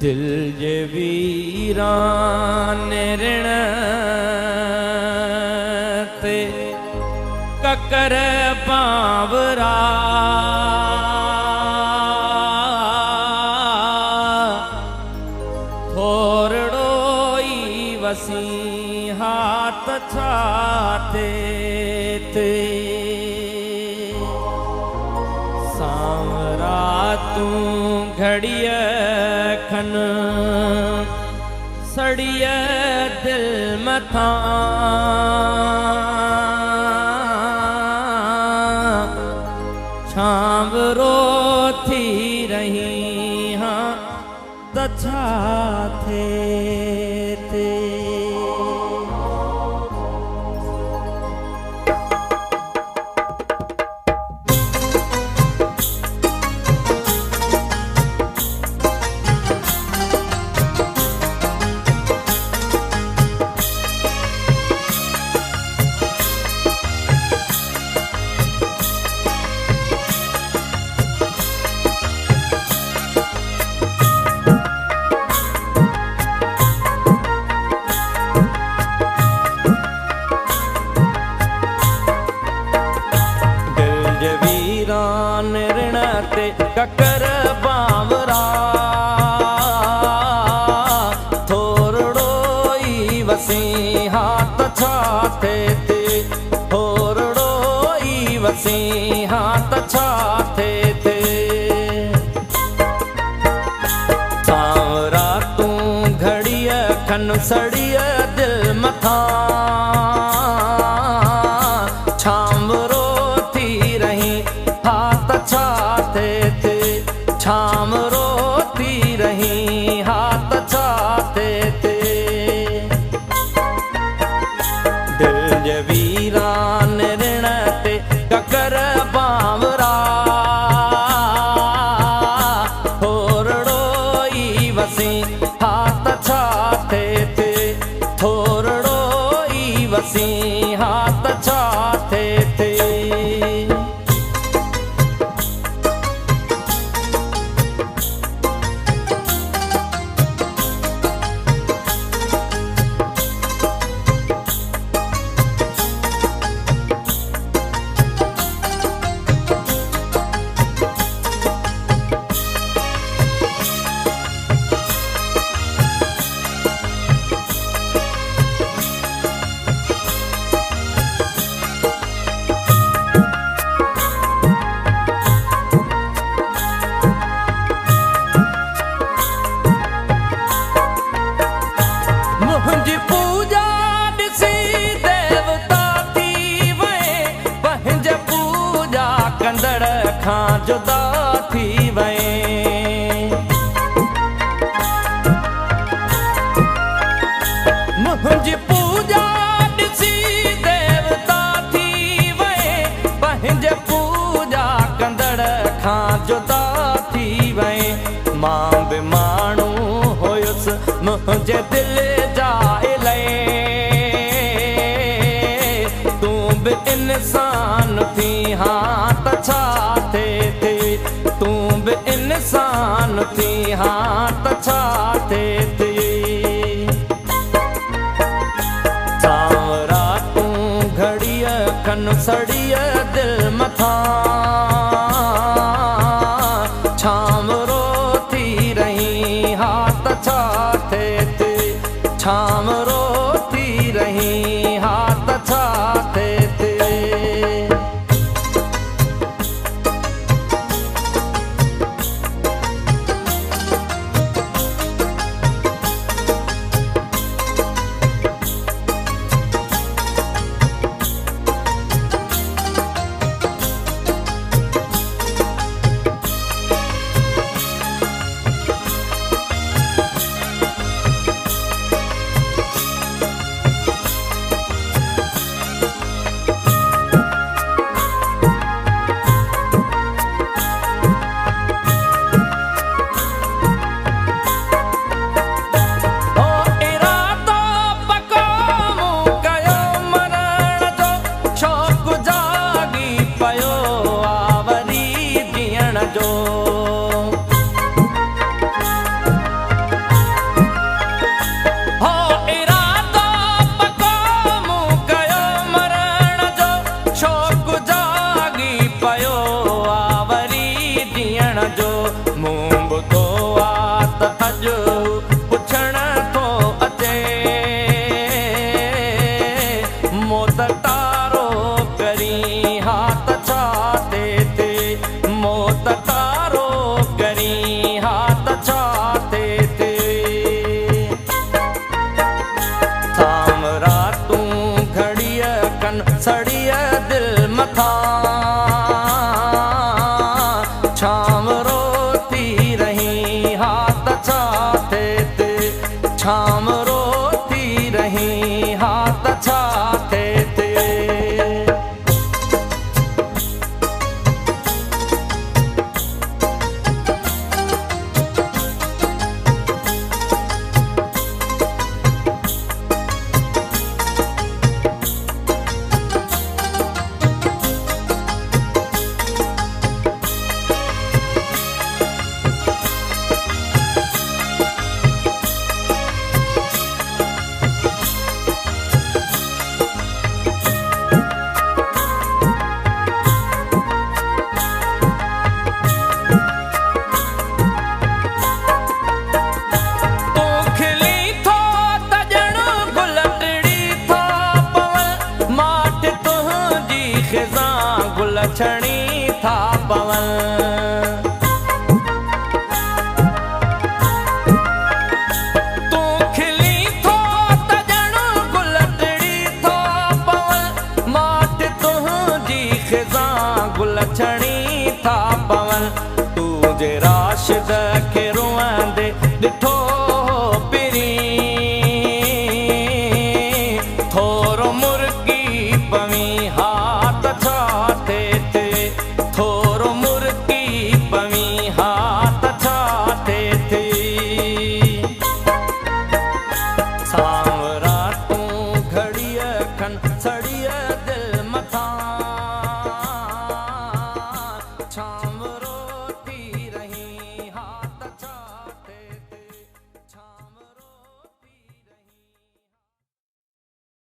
दिल जे वीरान ऋण ते ककर बावरा थोरड़ो ई वसी हाथ छाते ते सांवरा तू घड़िय खन सड़िय दिल मथा छावरो थी रही हाँ तछा थे ते ककर बावरा थोरड़ो ई वसी हाथ छाते ते थोरड़ो ई वसी हाथ छाते ते सांवरा तू घड़िय खन सड़िय दिल मथा छावरो थी रही हाथ छाते ते छाम रोती रही हाथ छाते ते दिल जे वीरान ऋण ते ककर बावरा थोरड़ो ई वसी हाथ छाते ते थोरड़ो ई वसी हाथ छाते ते पूजा ॾिसी देवता थी वए पंहिंज पूजा कंदड़ खां जुदा थी वए मुंहिंजी पूजा ॾिसी देवता थी वए पंहिंज पूजा कंदड़ खां जुदा थी वए मां बि माण्हू हुयुसि मुंहिंजे दिल इंसान थी हाँ तछा थे ते तू भी इंसान थी हाँ तछा थे ते सांवरा तू घड़िय खन सड़िय दिल मथा छावरो थी रही हाँ तछा थे ते छावरो थी रही हाँ तछा थे ते छणी था पवन। तूं खिली थो त ॼण गुल टिड़ी थो पवन, माठ तुंहिंजी ख़िज़ा गुल छणी था पवन। तूं जे राशिद खे रुअंदे ॾिठो